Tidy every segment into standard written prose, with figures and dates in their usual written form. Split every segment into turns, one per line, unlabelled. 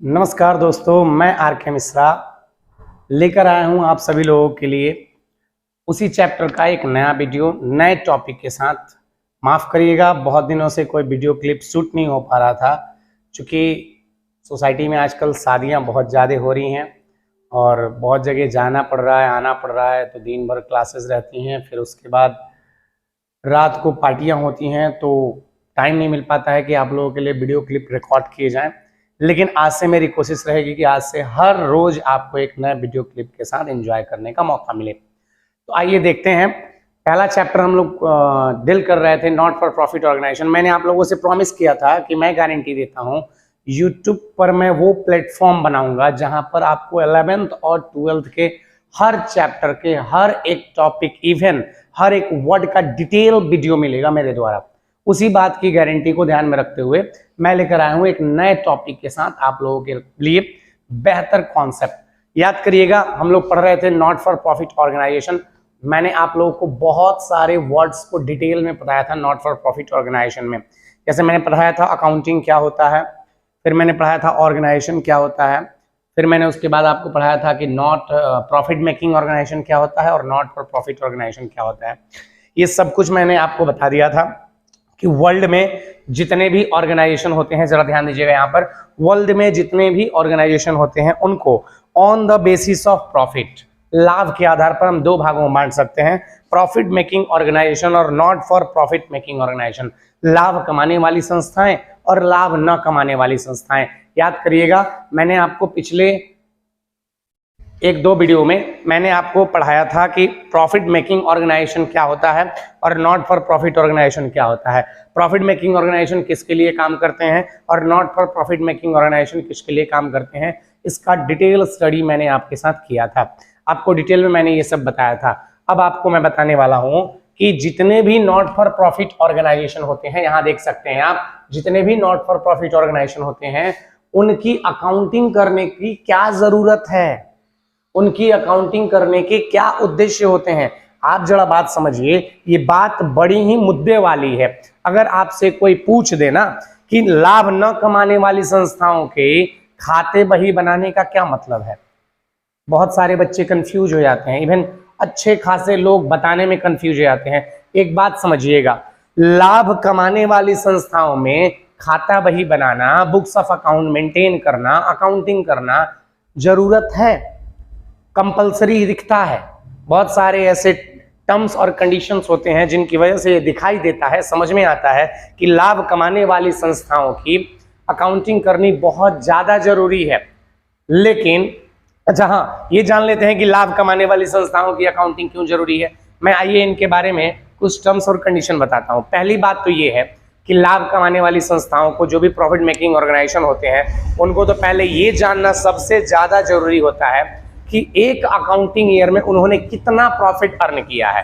नमस्कार दोस्तों, मैं आर के मिश्रा लेकर आया हूं आप सभी लोगों के लिए उसी चैप्टर का एक नया वीडियो नए टॉपिक के साथ। माफ़ करिएगा, बहुत दिनों से कोई वीडियो क्लिप शूट नहीं हो पा रहा था, क्योंकि सोसाइटी में आजकल शादियां बहुत ज़्यादा हो रही हैं और बहुत जगह जाना पड़ रहा है, आना पड़ रहा है, तो दिन भर क्लासेस रहती हैं, फिर उसके बाद रात को पार्टियाँ होती हैं, तो टाइम नहीं मिल पाता है कि आप लोगों के लिए वीडियो क्लिप रिकॉर्ड किए जाएँ। लेकिन आज से मेरी कोशिश रहेगी कि आज से हर रोज आपको एक नया वीडियो क्लिप के साथ एंजॉय करने का मौका मिले। तो आइए देखते हैं। पहला चैप्टर हम लोग डील कर रहे थे नॉट फॉर प्रॉफिट ऑर्गेनाइजेशन। मैंने आप लोगों से प्रॉमिस किया था कि मैं गारंटी देता हूं यूट्यूब पर मैं वो प्लेटफॉर्म बनाऊंगा जहां पर आपको 11th और 12th के हर चैप्टर के हर एक टॉपिक, इवन हर एक वर्ड का डिटेल वीडियो मिलेगा मेरे द्वारा। उसी बात की गारंटी को ध्यान में रखते हुए मैं लेकर आया हूं एक नए टॉपिक के साथ आप लोगों के लिए बेहतर कॉन्सेप्ट। याद करिएगा, हम लोग पढ़ रहे थे नॉट फॉर प्रॉफिट ऑर्गेनाइजेशन। मैंने आप लोगों को बहुत सारे वर्ड्स को डिटेल में बताया था नॉट फॉर प्रॉफिट ऑर्गेनाइजेशन में। जैसे मैंने पढ़ाया था अकाउंटिंग क्या होता है, फिर मैंने पढ़ाया था ऑर्गेनाइजेशन क्या होता है, फिर मैंने उसके बाद आपको पढ़ाया था कि नॉट प्रॉफिट मेकिंग ऑर्गेनाइजेशन क्या होता है और नॉट फॉर प्रॉफिट ऑर्गेनाइजेशन क्या होता है। ये सब कुछ मैंने आपको बता दिया था कि वर्ल्ड में जितने भी ऑर्गेनाइजेशन होते हैं, जरा ध्यान दीजिएगा यहाँ पर, वर्ल्ड में जितने भी ऑर्गेनाइजेशन होते हैं उनको on the basis of profit, लाभ के आधार पर हम दो भागों में बांट सकते हैं, प्रॉफिट मेकिंग ऑर्गेनाइजेशन और not for profit making organisation. लाभ कमाने वाली संस्थाएं और लाभ न कमाने वाली संस्थाएं। याद करिएगा, मैंने आपको पिछले एक दो वीडियो में मैंने आपको पढ़ाया था कि प्रॉफिट मेकिंग ऑर्गेनाइजेशन क्या होता है और नॉट फॉर प्रॉफिट ऑर्गेनाइजेशन क्या होता है। प्रॉफिट मेकिंग ऑर्गेनाइजेशन किसके लिए काम करते हैं और not for profit making organisation किसके लिए काम करते हैं, इसका डिटेल स्टडी मैंने आपके साथ किया था। आपको डिटेल में मैंने ये सब बताया था। अब आपको मैं बताने वाला हूं कि जितने भी नॉट फॉर प्रॉफिट ऑर्गेनाइजेशन होते हैं, यहां देख सकते हैं आप, जितने भी नॉट फॉर प्रॉफिट ऑर्गेनाइजेशन होते हैं उनकी अकाउंटिंग करने की क्या जरूरत है, उनकी अकाउंटिंग करने के क्या उद्देश्य होते हैं। आप जरा बात समझिए, ये बात बड़ी ही मुद्दे वाली है। अगर आपसे कोई पूछ देना कि लाभ न कमाने वाली संस्थाओं के खाते बही बनाने का क्या मतलब है, बहुत सारे बच्चे कंफ्यूज हो जाते हैं, इवन अच्छे खासे लोग बताने में कंफ्यूज हो जाते हैं। एक बात समझिएगा, लाभ कमाने वाली संस्थाओं में खाता बही बनाना, बुक्स ऑफ अकाउंट मेंटेन करना, अकाउंटिंग करना जरूरत है, कंपलसरी दिखता है। बहुत सारे ऐसे टर्म्स और कंडीशंस होते हैं जिनकी वजह से ये दिखाई देता है, समझ में आता है कि लाभ कमाने वाली संस्थाओं की अकाउंटिंग करनी बहुत ज़्यादा जरूरी है। लेकिन अच्छा हाँ, ये जान लेते हैं कि लाभ कमाने वाली संस्थाओं की अकाउंटिंग क्यों जरूरी है। मैं आइए इनके बारे में कुछ टर्म्स और कंडीशन बताता हूँ। पहली बात तो ये है कि लाभ कमाने वाली संस्थाओं को, जो भी प्रॉफिट मेकिंग ऑर्गेनाइजेशन होते हैं, उनको तो पहले ये जानना सबसे ज़्यादा जरूरी होता है कि एक अकाउंटिंग ईयर में उन्होंने कितना प्रॉफिट अर्न किया है।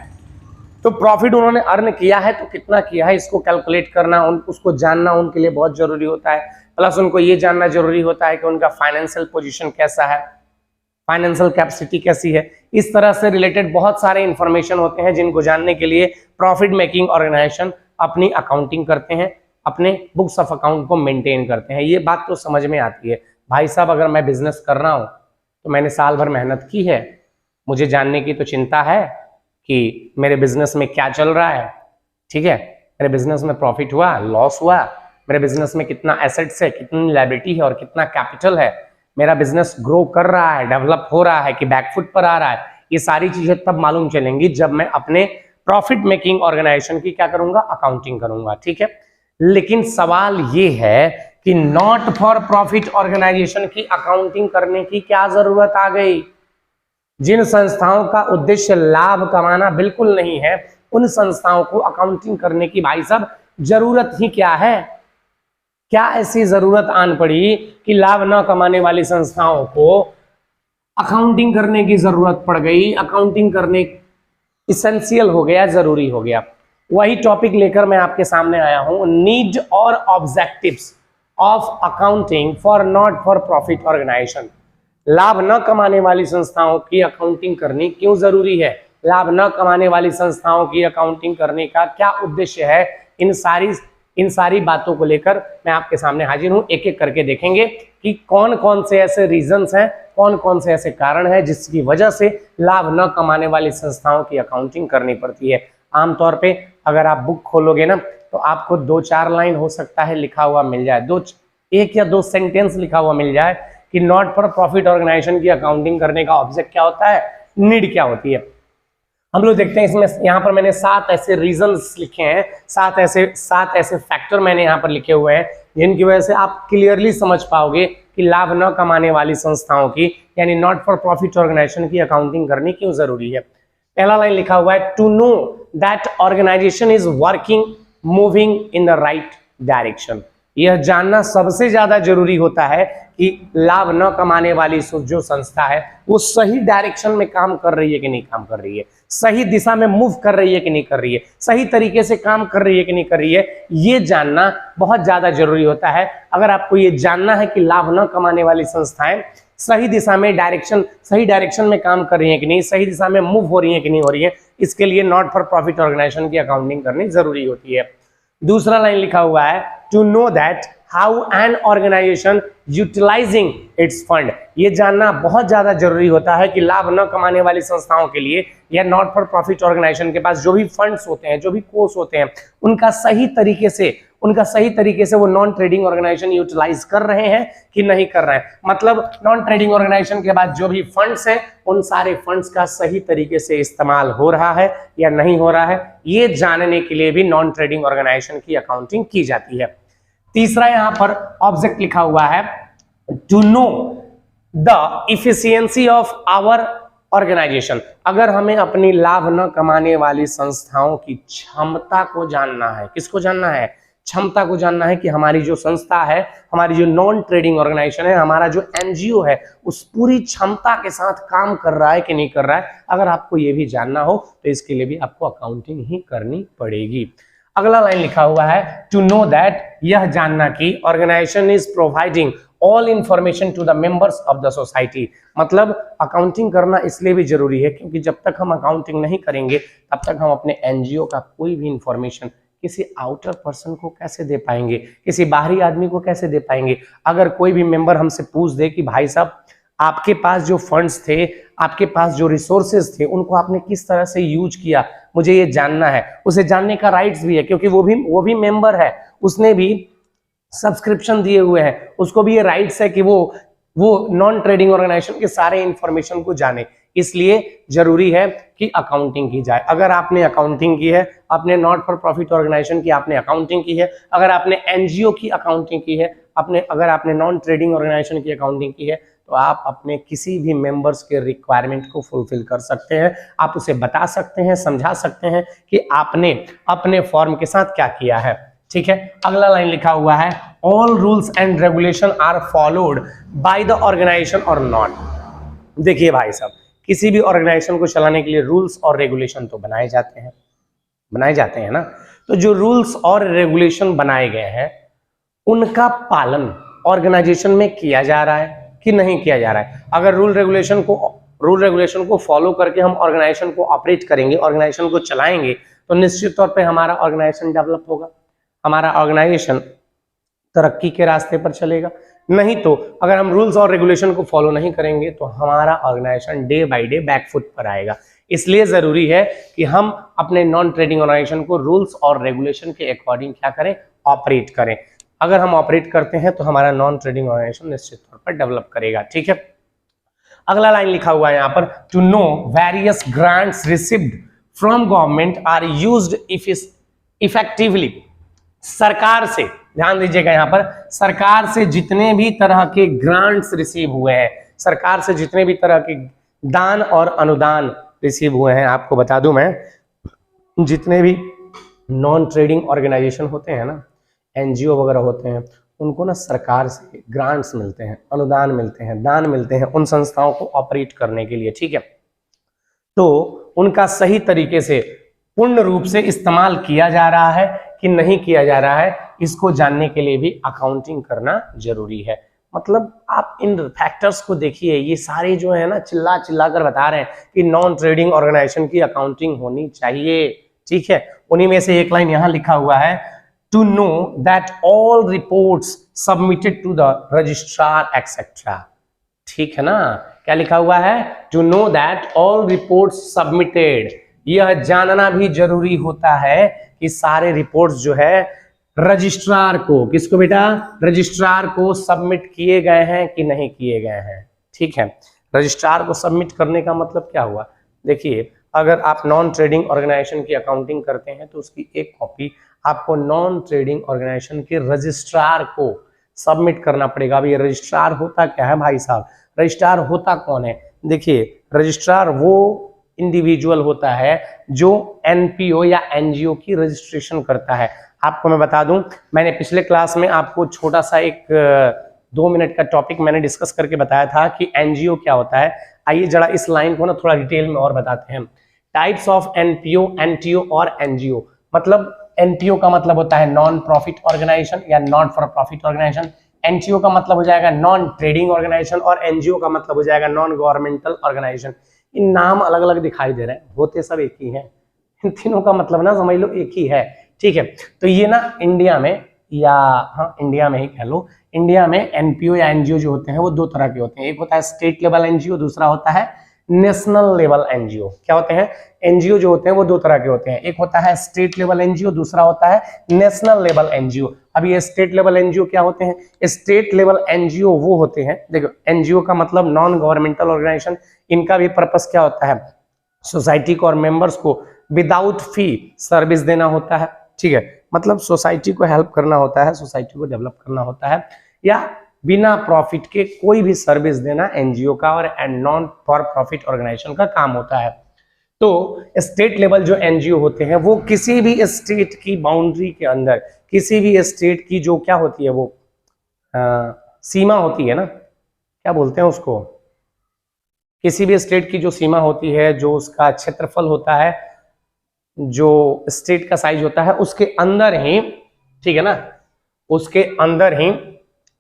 तो प्रॉफिट उन्होंने अर्न किया है तो कितना किया है, इसको कैलकुलेट करना, उसको जानना उनके लिए बहुत जरूरी होता है। प्लस उनको ये जानना जरूरी होता है कि उनका फाइनेंशियल पोजीशन कैसा है, फाइनेंशियल कैपेसिटी कैसी है। इस तरह से रिलेटेड बहुत सारे इंफॉर्मेशन होते हैं जिनको जानने के लिए प्रॉफिट मेकिंग ऑर्गेनाइजेशन अपनी अकाउंटिंग करते हैं, अपने बुक्स ऑफ अकाउंट को मेंटेन करते हैं। ये बात तो समझ में आती है। भाई साहब, अगर मैं बिजनेस कर रहा हूँ तो मैंने साल भर मेहनत की है, मुझे जानने की तो चिंता है कि मेरे बिजनेस में क्या चल रहा है, ठीक है, मेरे बिजनेस में प्रॉफिट हुआ, लॉस हुआ, मेरे बिजनेस में कितना एसेट्स है, कितनी लायबिलिटी है और कितना कैपिटल है, मेरा बिजनेस ग्रो कर रहा है, डेवलप हो रहा है कि बैकफुट पर आ रहा है। ये सारी चीजें तब मालूम चलेंगी जब मैं अपने प्रॉफिट मेकिंग ऑर्गेनाइजेशन की क्या करूंगा, अकाउंटिंग करूंगा, ठीक है। लेकिन सवाल ये है कि नॉट फॉर प्रॉफिट ऑर्गेनाइजेशन की अकाउंटिंग करने की क्या जरूरत आ गई। जिन संस्थाओं का उद्देश्य लाभ कमाना बिल्कुल नहीं है, उन संस्थाओं को अकाउंटिंग करने की भाई साहब जरूरत ही क्या है। क्या ऐसी जरूरत आन पड़ी कि लाभ न कमाने वाली संस्थाओं को अकाउंटिंग करने की जरूरत पड़ गई, अकाउंटिंग करने इसेंशियल हो गया, जरूरी हो गया। वही टॉपिक लेकर मैं आपके सामने आया हूं, नीड और objectives of accounting for not for profit organisation. लाभ न कमाने वाली संस्थाओं की अकाउंटिंग करनी क्यों जरूरी है, लाभ न कमाने वाली संस्थाओं की अकाउंटिंग करने का क्या उद्देश्य है, इन सारी इन सारी बातों को लेकर मैं आपके सामने हाजिर हूं। एक एक करके देखेंगे कि कौन कौन से ऐसे रीजंस हैं, कौन कौन से ऐसे कारण हैं जिसकी वजह से लाभ न कमाने वाली संस्थाओं की अकाउंटिंग करनी पड़ती है। आमतौर पे अगर आप बुक खोलोगे ना तो आपको 2-4 लाइन हो सकता है लिखा हुआ मिल जाए, एक या दो सेंटेंस लिखा हुआ मिल जाए कि नॉट फॉर प्रॉफिट ऑर्गेनाइजेशन की अकाउंटिंग करने का ऑब्जेक्ट क्या होता है, नीड क्या होती है। हम लोग देखते हैं इसमें, यहाँ पर मैंने 7 ऐसे रीजंस लिखे हैं, 7 ऐसे फैक्टर मैंने यहाँ पर लिखे हुए हैं जिनकी वजह से आप क्लियरली समझ पाओगे कि लाभ न कमाने वाली संस्थाओं की यानी नॉट फॉर प्रॉफिट ऑर्गेनाइजेशन की अकाउंटिंग करनी क्यों जरूरी है। पहला लाइन लिखा हुआ है, to know that organisation is working moving in the right direction. यह जानना सबसे ज्यादा जरूरी होता है कि लाभ न कमाने वाली जो संस्था है वो सही डायरेक्शन में काम कर रही है कि नहीं काम कर रही है, सही दिशा में मूव कर रही है कि नहीं कर रही है, सही तरीके से काम कर रही है कि नहीं कर रही है, ये जानना बहुत ज्यादा जरूरी होता है। अगर आपको ये जानना है कि लाभ न कमाने वाली संस्थाएं सही दिशा में सही डायरेक्शन में काम कर रही है कि नहीं, सही दिशा में मूव हो रही है कि नहीं हो रही है, इसके लिए नॉट फॉर प्रॉफिट ऑर्गेनाइजेशन की अकाउंटिंग करनी जरूरी होती है। दूसरा लाइन लिखा हुआ है, to know that how an organisation utilising its fund. ये जानना बहुत ज्यादा जरूरी होता है कि लाभ न कमाने वाली संस्थाओं के लिए या नॉट फॉर प्रॉफिट ऑर्गेनाइजेशन के पास जो भी फंड्स होते हैं, जो भी कोर्स होते हैं, उनका सही तरीके से वो नॉन ट्रेडिंग ऑर्गेनाइजेशन यूटिलाइज कर रहे हैं कि नहीं कर रहे हैं। मतलब नॉन ट्रेडिंग ऑर्गेनाइजेशन के बाद जो भी फंड्स हैं उन सारे फंड्स का सही तरीके से इस्तेमाल हो रहा है या नहीं हो रहा है, ये जानने के लिए भी नॉन ट्रेडिंग ऑर्गेनाइजेशन की अकाउंटिंग की जाती है। तीसरा यहां पर ऑब्जेक्ट लिखा हुआ है, to know the efficiency of our organisation. अगर हमें अपनी लाभ न कमाने वाली संस्थाओं की क्षमता को जानना है, किसको जानना है, क्षमता को जानना है कि हमारी जो संस्था है, हमारी जो नॉन ट्रेडिंग ऑर्गेनाइजेशन है, हमारा जो एनजीओ है, उस पूरी क्षमता के साथ काम कर रहा है कि नहीं कर रहा है। अगर आपको ये भी जानना हो तो इसके लिए भी आपको अकाउंटिंग ही करनी पड़ेगी। अगला लाइन लिखा हुआ है, टू नो दैट, यह जानना कि organisation is providing all information to the members of the society. मतलब अकाउंटिंग करना इसलिए भी जरूरी है क्योंकि जब तक हम अकाउंटिंग नहीं करेंगे तब तक हम अपने एनजीओ का कोई भी इंफॉर्मेशन किसी आउटर पर्सन को कैसे दे पाएंगे, किसी बाहरी आदमी को कैसे दे पाएंगे। अगर कोई भी मेंबर हमसे पूछ दे कि भाई साहब आपके पास जो फंड्स थे, आपके पास जो रिसोर्सेज थे, उनको आपने किस तरह से यूज किया, मुझे ये जानना है, उसे जानने का राइट्स भी है क्योंकि वो भी मेंबर है, उसने भी सब्सक्रिप्शन दिए हुए हैं, उसको भी ये राइट्स है कि वो नॉन ट्रेडिंग ऑर्गेनाइजेशन के सारे इंफॉर्मेशन को जाने। इसलिए जरूरी है कि अकाउंटिंग की जाए। अगर आपने अकाउंटिंग की है, अपने नॉट फॉर प्रॉफिट ऑर्गेनाइजेशन की आपने अकाउंटिंग की है, अगर आपने एनजीओ की अकाउंटिंग की है, अगर आपने नॉन ट्रेडिंग ऑर्गेनाइजेशन की अकाउंटिंग की है, तो आप अपने किसी भी मेंबर्स के रिक्वायरमेंट को फुलफिल कर सकते हैं। आप उसे बता सकते हैं, समझा सकते हैं कि आपने अपने फॉर्म के साथ क्या किया है। ठीक है, अगला लाइन लिखा हुआ है, all rules and regulation are followed by the organisation और नॉट। देखिए भाई साहब, किसी भी ऑर्गेनाइजेशन को चलाने के लिए रूल्स और रेगुलेशन तो बनाए जाते हैं ना। तो जो रूल्स और रेगुलेशन बनाए गए हैं उनका पालन ऑर्गेनाइजेशन में किया जा रहा है कि नहीं किया जा रहा है। अगर रूल रेगुलेशन को फॉलो करके हम ऑर्गेनाइजेशन को ऑपरेट करेंगे, ऑर्गेनाइजेशन को चलाएंगे, तो निश्चित तौर पे हमारा ऑर्गेनाइजेशन डेवलप होगा, हमारा ऑर्गेनाइजेशन तरक्की के रास्ते पर चलेगा। नहीं तो अगर हम रूल्स और रेगुलेशन को फॉलो नहीं करेंगे तो हमारा organisation day by day backfoot पर आएगा। इसलिए जरूरी है कि हम अपने नॉन ट्रेडिंग ऑर्गेनाइजेशन को रूल्स और रेगुलेशन के अकॉर्डिंग क्या करें, ऑपरेट करें। अगर हम ऑपरेट करते हैं तो हमारा नॉन ट्रेडिंग ऑर्गेनाइजेशन निश्चित तौर पर डेवलप करेगा। ठीक है, अगला लाइन लिखा हुआ है यहाँ पर, to know various grants received from government are used effectively. सरकार से, ध्यान दीजिएगा यहाँ पर, सरकार से जितने भी तरह के ग्रांट्स रिसीव हुए हैं, सरकार से जितने भी तरह के दान और अनुदान रिसीव हुए हैं, आपको बता दूं मैं, जितने भी नॉन ट्रेडिंग ऑर्गेनाइजेशन होते हैं ना, एनजीओ वगैरह होते हैं, उनको ना सरकार से ग्रांट्स मिलते हैं, अनुदान मिलते हैं, दान मिलते हैं उन संस्थाओं को ऑपरेट करने के लिए। ठीक है, तो उनका सही तरीके से पूर्ण रूप से इस्तेमाल किया जा रहा है कि नहीं किया जा रहा है, इसको जानने के लिए भी अकाउंटिंग करना जरूरी है। मतलब आप इन फैक्टर्स को देखिए, ये सारे जो है ना चिल्ला चिल्ला कर बता रहे हैं कि नॉन ट्रेडिंग ऑर्गेनाइजेशन की अकाउंटिंग होनी चाहिए। ठीक है, उन्हीं में से एक लाइन यहाँ लिखा हुआ है, to know that all reports submitted to the registrar etc. ठीक है ना, क्या लिखा हुआ है, to know that all reports submitted, यह जानना भी जरूरी होता है कि सारे रिपोर्ट्स जो है रजिस्ट्रार को, किसको बेटा, रजिस्ट्रार को सबमिट किए गए हैं कि नहीं किए गए हैं। ठीक है, रजिस्ट्रार को सबमिट करने का मतलब क्या हुआ, देखिए अगर आप नॉन ट्रेडिंग ऑर्गेनाइजेशन की अकाउंटिंग करते हैं तो उसकी एक कॉपी आपको नॉन ट्रेडिंग ऑर्गेनाइजेशन के रजिस्ट्रार को सबमिट करना पड़ेगा। अब ये रजिस्ट्रार होता क्या है भाई साहब, रजिस्ट्रार होता कौन है, देखिए रजिस्ट्रार वो इंडिविजुअल होता है जो एनपीओ या एनजीओ की रजिस्ट्रेशन करता है। आपको मैं बता दूं, मैंने पिछले क्लास में आपको छोटा सा एक 2 मिनट का टॉपिक मैंने डिस्कस करके बताया था कि एनजीओ क्या होता है। आइए जरा इस लाइन को ना थोड़ा डिटेल में और बताते हैं। टाइप्स ऑफ एनपीओ, एनटीओ और एनजीओ। मतलब एनपीओ का मतलब होता है नॉन प्रॉफिट ऑर्गेनाइजेशन या not for profit organisation, NTO का मतलब हो जाएगा नॉन ट्रेडिंग ऑर्गेनाइजेशन और एनजीओ का मतलब हो जाएगा नॉन गवर्नमेंटल ऑर्गेनाइजेशन। इन नाम अलग अलग दिखाई दे रहे हैं, होते सब एक ही हैं, इन तीनों का मतलब ना समझ लो एक ही है। ठीक है, तो ये ना इंडिया में, या हाँ इंडिया में ही कह लो, इंडिया में एनपीओ या एनजीओ जो होते हैं वो 2 तरह के होते हैं। एक होता है स्टेट लेवल एनजीओ, दूसरा होता है नेशनल लेवल एनजीओ। क्या होते हैं, एनजीओ जो होते हैं वो 2 तरह के होते हैं, एक होता है स्टेट लेवल एनजीओ, दूसरा होता है नेशनल लेवल एनजीओ। अब ये स्टेट लेवल एनजीओ क्या होते हैं, स्टेट लेवल एनजीओ वो होते हैं, देखो एनजीओ का मतलब नॉन गवर्नमेंटल ऑर्गेनाइजेशन, इनका भी पर्पस क्या होता है, सोसाइटी को और मेंबर्स को विदाउट फी सर्विस देना होता है। ठीक है, मतलब सोसाइटी को हेल्प करना होता है, सोसाइटी को डेवलप करना होता है, या बिना प्रॉफिट के कोई भी सर्विस देना एनजीओ का और नॉन फॉर प्रॉफिट ऑर्गेनाइजेशन का काम होता है। तो स्टेट लेवल जो एनजीओ होते हैं वो किसी भी स्टेट की बाउंड्री के अंदर, किसी भी स्टेट की जो क्या होती है वो सीमा होती है ना, क्या बोलते हैं उसको, किसी भी स्टेट की जो सीमा होती है, जो उसका क्षेत्रफल होता है, जो स्टेट का साइज होता है, उसके अंदर ही, ठीक है ना, उसके अंदर ही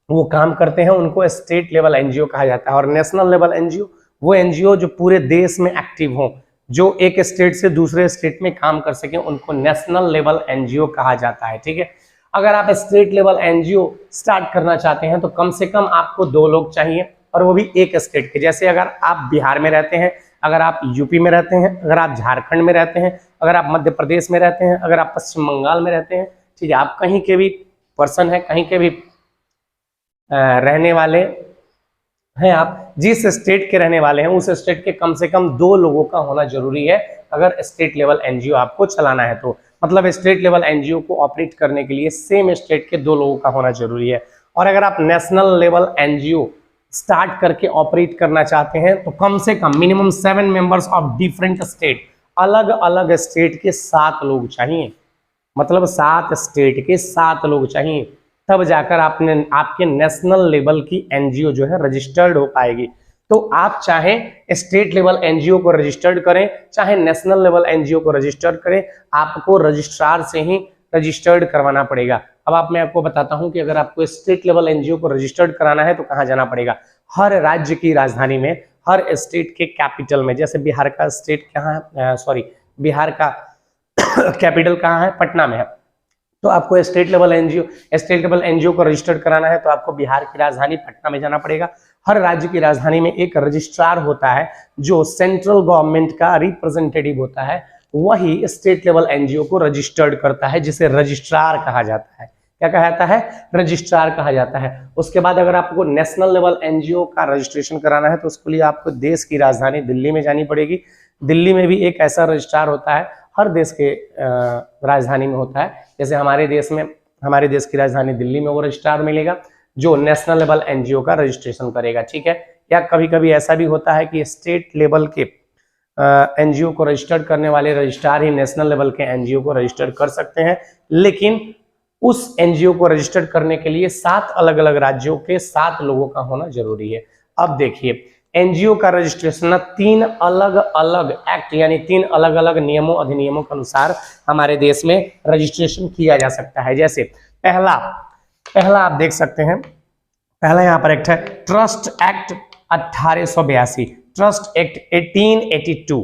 वो काम करते हैं, उनको स्टेट लेवल एनजीओ कहा जाता है। और नेशनल लेवल एनजीओ वो एनजीओ जो पूरे देश में एक्टिव हो, जो एक स्टेट से दूसरे स्टेट में काम कर सके, उनको नेशनल लेवल एनजीओ कहा जाता है। ठीक है, अगर आप स्टेट लेवल एनजीओ स्टार्ट करना चाहते हैं तो कम से कम आपको 2 लोग चाहिए, और वो भी एक स्टेट के। जैसे अगर आप बिहार में रहते हैं, अगर आप यूपी में रहते हैं, अगर आप झारखंड में रहते हैं, अगर आप मध्य प्रदेश में रहते हैं, अगर आप पश्चिम बंगाल में रहते हैं, ठीक है, आप कहीं के भी पर्सन है, कहीं के भी रहने वाले हैं, आप जिस स्टेट के रहने वाले हैं उस स्टेट के कम से कम 2 लोगों का होना जरूरी है अगर स्टेट लेवल एनजीओ आपको चलाना है तो। मतलब स्टेट लेवल एनजीओ को ऑपरेट करने के लिए सेम स्टेट के 2 लोगों का होना जरूरी है। और अगर आप नेशनल लेवल एनजीओ स्टार्ट करके ऑपरेट करना चाहते हैं तो कम से कम minimum 7 members of different state, अलग अलग स्टेट के 7 लोग चाहिए, मतलब 7 स्टेट के 7 लोग चाहिए, तब जाकर आपके नेशनल लेवल की एनजीओ जो है रजिस्टर्ड हो पाएगी। तो आप चाहे स्टेट लेवल एनजीओ को रजिस्टर्ड करें, चाहे नेशनल लेवल एनजीओ को रजिस्टर्ड करें, आपको रजिस्ट्रार से ही रजिस्टर्ड करवाना पड़ेगा। अब मैं आपको बताता हूं कि अगर आपको स्टेट लेवल एनजीओ को रजिस्टर्ड कराना है तो कहां जाना पड़ेगा। हर राज्य की राजधानी में, हर स्टेट के कैपिटल में, जैसे बिहार का स्टेट कहाँ है, बिहार का कैपिटल कहाँ है, पटना में है, तो आपको स्टेट लेवल एनजीओ को रजिस्टर्ड कराना है तो आपको बिहार की राजधानी पटना में जाना पड़ेगा। हर राज्य की राजधानी में एक रजिस्ट्रार होता है जो सेंट्रल गवर्नमेंट का रिप्रेजेंटेटिव होता है, वही स्टेट लेवल एनजीओ को रजिस्टर्ड करता है, जिसे रजिस्ट्रार कहा जाता है। क्या कहा जाता है, रजिस्ट्रार कहा जाता है। उसके बाद अगर आपको नेशनल लेवल एनजीओ का रजिस्ट्रेशन कराना है तो उसके लिए आपको देश की राजधानी दिल्ली में जानी पड़ेगी। दिल्ली में भी एक ऐसा रजिस्ट्रार होता है, हर देश के राजधानी में होता है। जैसे हमारे देश की राजधानी दिल्ली में वो रजिस्ट्रार मिलेगा जो नेशनल लेवल एनजीओ का रजिस्ट्रेशन करेगा। ठीक है, या कभी कभी ऐसा भी होता है कि स्टेट लेवल के एनजीओ को रजिस्टर्ड करने वाले रजिस्ट्रार ही नेशनल लेवल के एनजीओ को रजिस्टर्ड कर सकते हैं, लेकिन उस एनजीओ को रजिस्टर्ड करने के लिए 7 अलग अलग राज्यों के 7 लोगों का होना जरूरी है। अब देखिए, एनजीओ का रजिस्ट्रेशन 3 अलग अलग एक्ट यानी 3 अलग अलग नियमों अधिनियमों के अनुसार हमारे देश में रजिस्ट्रेशन किया जा सकता है। जैसे पहला आप देख सकते हैं, पहला यहाँ पर एक्ट है trust act 1882, trust act 1882।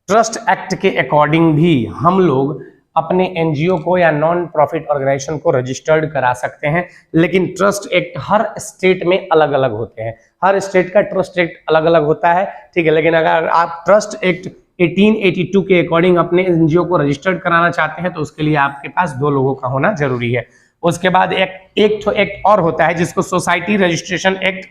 Trust act के अकॉर्डिंग भी हम लोग अपने एनजीओ को या नॉन प्रॉफिट ऑर्गेनाइजेशन को रजिस्टर्ड करा सकते हैं, लेकिन ट्रस्ट एक्ट हर स्टेट में अलग अलग होते हैं, हर स्टेट का ट्रस्ट एक्ट अलग अलग होता है, ठीक है। लेकिन अगर आप ट्रस्ट एक्ट 1882 के अकॉर्डिंग अपने एनजीओ को रजिस्टर्ड कराना चाहते हैं तो उसके लिए आपके पास 2 लोगों का होना जरूरी है। उसके बाद एक एक्ट और होता है जिसको सोसाइटी रजिस्ट्रेशन एक्ट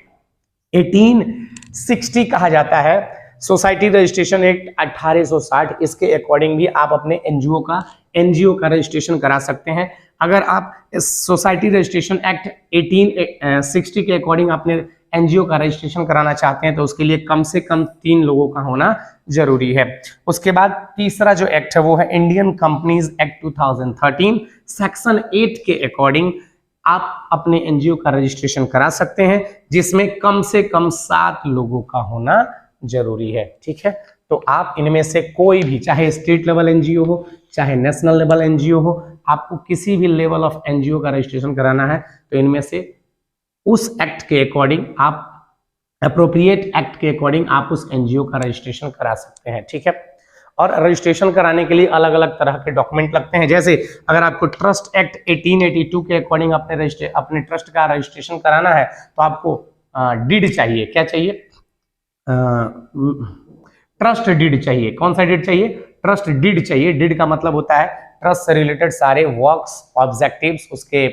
1860 कहा जाता है। सोसाइटी रजिस्ट्रेशन एक्ट 1860, इसके अकॉर्डिंग भी आप अपने एनजीओ का रजिस्ट्रेशन करा सकते हैं। अगर आप इस सोसाइटी रजिस्ट्रेशन एक्ट 1860 के अकॉर्डिंग अपने एनजीओ का रजिस्ट्रेशन कराना चाहते हैं तो उसके लिए कम से कम 3 लोगों का होना जरूरी है। उसके बाद तीसरा जो एक्ट है वो है इंडियन कंपनीज एक्ट 2013। सेक्शन 8 के अकॉर्डिंग आप अपने एनजीओ का रजिस्ट्रेशन करा सकते हैं, जिसमें कम से कम 7 लोगों का होना जरूरी है, ठीक है। तो आप इनमें से कोई भी, चाहे स्टेट लेवल एनजीओ हो चाहे नेशनल लेवल एनजीओ हो, आपको किसी भी लेवल ऑफ एनजीओ का रजिस्ट्रेशन कराना है तो इनमें से उस एक्ट के अकॉर्डिंग आप, अप्रोप्रिएट एक्ट के अकॉर्डिंग आप उस एनजीओ का रजिस्ट्रेशन करा सकते हैं, ठीक है। और रजिस्ट्रेशन कराने के लिए अलग अलग तरह के डॉक्यूमेंट लगते हैं। जैसे अगर आपको ट्रस्ट एक्ट 1882 के अकॉर्डिंग अपने ट्रस्ट का रजिस्ट्रेशन कराना है तो आपको डीड चाहिए। क्या चाहिए? ट्रस्ट डीड चाहिए। कौन सा डीड चाहिए? ट्रस्ट डीड चाहिए। डीड का मतलब होता है ट्रस्ट से रिलेटेड सारे वर्क्स, ऑब्जेक्टिव्स, उसके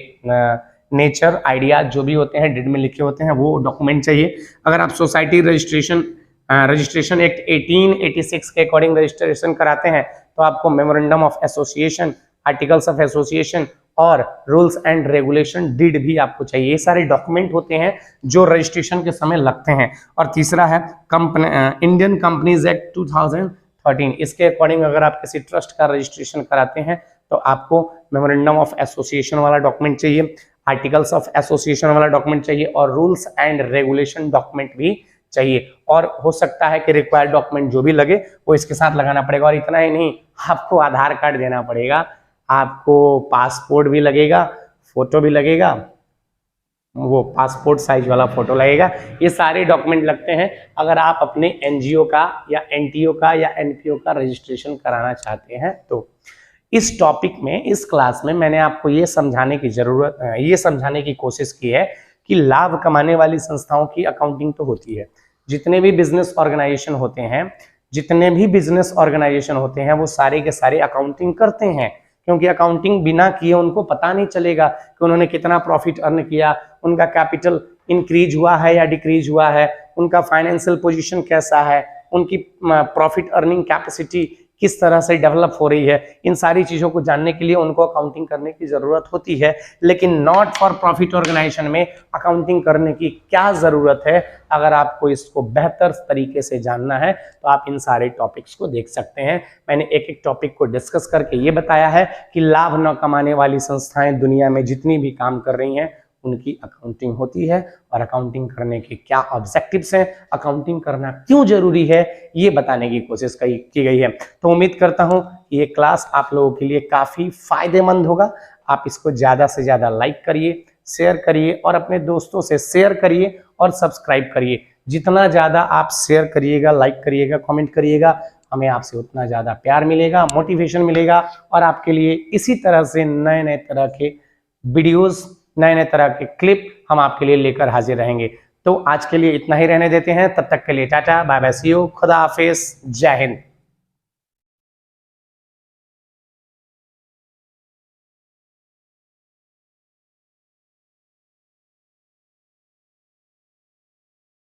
नेचर, आइडिया जो भी होते हैं डीड में लिखे होते हैं, वो डॉक्यूमेंट चाहिए। अगर आप सोसाइटी रजिस्ट्रेशन एक्ट 1886 के अकॉर्डिंग रजिस्ट्रेशन कराते हैं तो आपको memorandum of association, articles of association और रूल्स एंड रेगुलेशन डीड भी आपको चाहिए। ये सारे डॉक्यूमेंट होते हैं जो रजिस्ट्रेशन के समय लगते हैं। और तीसरा है इंडियन कंपनीज एक्ट 2013। इसके अकॉर्डिंग अगर आप किसी ट्रस्ट का रजिस्ट्रेशन कराते हैं तो आपको मेमोरेंडम ऑफ एसोसिएशन वाला डॉक्यूमेंट चाहिए, आर्टिकल्स ऑफ एसोसिएशन वाला डॉक्यूमेंट चाहिए और रूल्स एंड रेगुलेशन डॉक्यूमेंट भी चाहिए। और हो सकता है कि रिक्वायर्ड डॉक्यूमेंट जो भी लगे वो इसके साथ लगाना पड़ेगा। और इतना ही नहीं, आपको आधार कार्ड देना पड़ेगा, आपको पासपोर्ट भी लगेगा, फोटो भी लगेगा, वो पासपोर्ट साइज वाला फोटो लगेगा। ये सारे डॉक्यूमेंट लगते हैं अगर आप अपने एनजीओ का या एनटीओ का या एनपीओ का रजिस्ट्रेशन कराना चाहते हैं तो। इस टॉपिक में, इस क्लास में मैंने आपको ये समझाने की कोशिश की है कि लाभ कमाने वाली संस्थाओं की अकाउंटिंग तो होती है। जितने भी बिजनेस ऑर्गेनाइजेशन होते हैं वो सारे के सारे अकाउंटिंग करते हैं, क्योंकि अकाउंटिंग बिना किए उनको पता नहीं चलेगा कि उन्होंने कितना प्रॉफिट अर्न किया, उनका कैपिटल इंक्रीज हुआ है या डिक्रीज हुआ है, उनका फाइनेंशियल पोजीशन कैसा है, उनकी प्रॉफिट अर्निंग कैपेसिटी किस तरह से डेवलप हो रही है। इन सारी चीज़ों को जानने के लिए उनको अकाउंटिंग करने की ज़रूरत होती है। लेकिन नॉट फॉर प्रॉफिट ऑर्गेनाइजेशन में अकाउंटिंग करने की क्या ज़रूरत है? अगर आपको इसको बेहतर तरीके से जानना है तो आप इन सारे टॉपिक्स को देख सकते हैं। मैंने एक एक टॉपिक को डिस्कस करके ये बताया है कि लाभ न कमाने वाली संस्थाएं दुनिया में जितनी भी काम कर रही हैं उनकी अकाउंटिंग होती है, और अकाउंटिंग करने के क्या ऑब्जेक्टिव्स हैं, अकाउंटिंग करना क्यों जरूरी है, ये बताने की कोशिश की गई है। तो उम्मीद करता हूं कि ये क्लास आप लोगों के लिए काफ़ी फायदेमंद होगा। आप इसको ज़्यादा से ज़्यादा लाइक करिए, शेयर करिए और अपने दोस्तों से शेयर करिए और सब्सक्राइब करिए। जितना ज़्यादा आप शेयर करिएगा, लाइक करिएगा, कमेंट करिएगा, हमें आपसे उतना ज़्यादा प्यार मिलेगा, मोटिवेशन मिलेगा, और आपके लिए इसी तरह से नए नए तरह के वीडियोज़, नए नए तरह के क्लिप हम आपके लिए लेकर हाजिर रहेंगे। तो आज के लिए इतना ही रहने देते हैं। तब तक के लिए tata, bye bye, see you, खुदा हाफिज, जय हिंद।